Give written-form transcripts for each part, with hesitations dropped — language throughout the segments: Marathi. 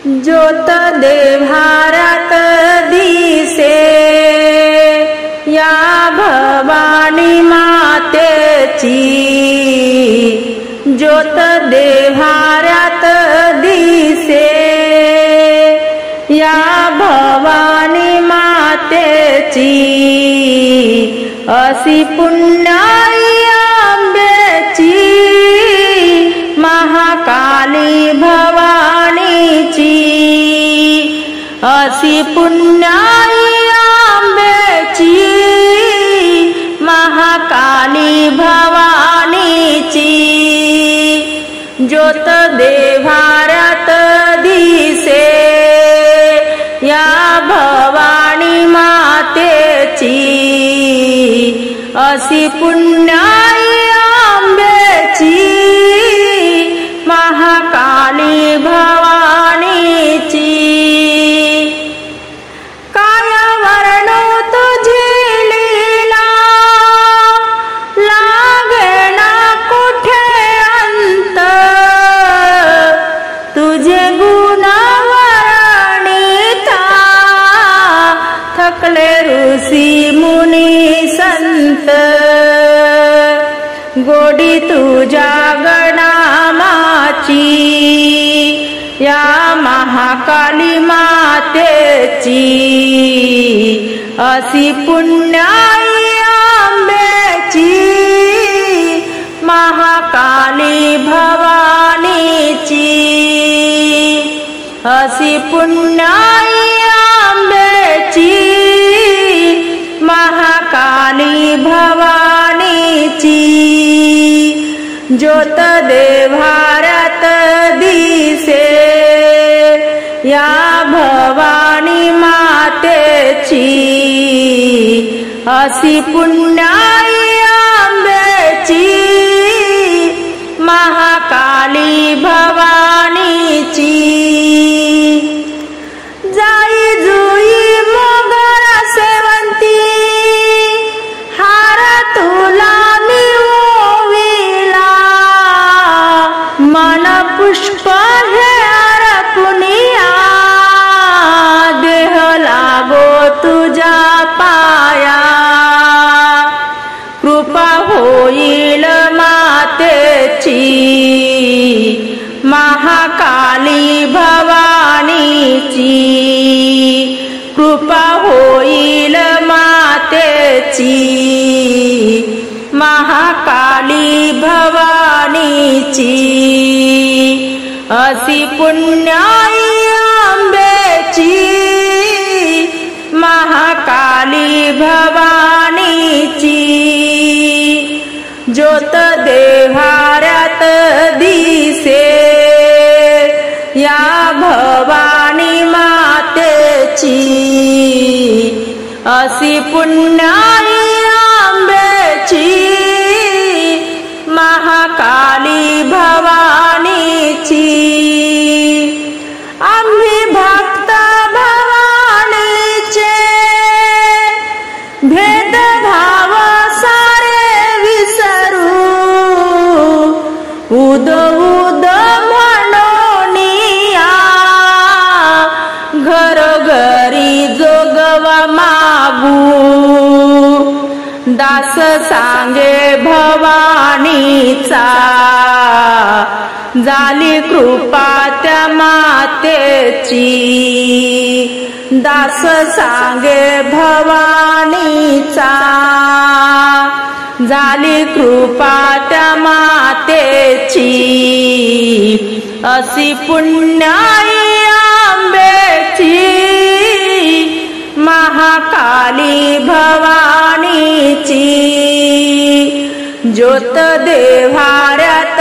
ज्योत देव्हाऱ्यात दिसे या भवानी मातेची, ज्योत देव्हाऱ्यात दिसे या भवानी मातेची, अशी पुण्याई आंब्याची महाकाली भवानीची, अशी पुण्याई आंब्याची महाकाली भवानीची, ज्योत देव्हाऱ्यात दिसे या भवानी मातेची, अशी पुण्याई आंब्याची महाकाली भवानीची, काय वर्णू तुझी लीला लागे ना कुठे अंत, तुझे गुण वर्णिता थकले ऋषी मुनी संत, गोडी तुझ्या गणामाची या महाकाली मातेची, अशी पुण्याई आंब्याची महाकाली भवानीची, अशी पुण्याई आंब्याची महाकाली भवानीची, ज्योत देव्हाऱ्यात दिसे या भवानी मातेची, अशी पुण्याई आंब्याची महाकाली भवानीची, जाई जुई मोगरा सेवंती हार तुला मी ओविला, मन पुष्प हे अर्पुनिया देह लागो तुझ्या पाया, कृपा होईल मातेची महाकाली भवानीची, कृपा होईल मातेची महाकाली भवानीची, अशी पुण्याई आंब्याची महाकाली भवानीची, ज्योत देव्हाऱ्यात दिसे या भवानी मातेची, अशी पुण्याई आंब्याची महाकाली भवानीची, आम्ही भक्त भवानीचे भेदभाव सारे विसरू, उद उद म्हणोनिया घरोघरी जोगवा मागू, दास सांगे भवानीचा झाली कृपा त्या मातेची, दास सांगे भवानीचा झाली कृपा त्या मातेची, अशी पुण्याई आंब्याची महाकाली भवानीची, ज्योत देव्हाऱ्यात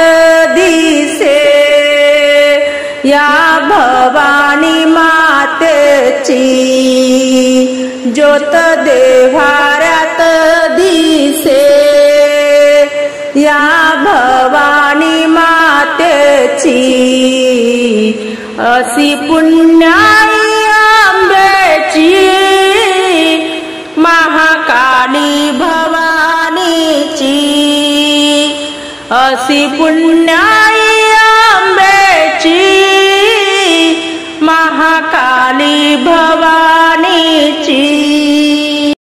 दिसे या भवानी मातेची, ज्योत देव्हाऱ्यात दिसे या भवानी मातेची, अशी पुण्याई आंब्याची महाकाली भवानीची, अशी पुण्याई आंब्याची महाकाली भवानी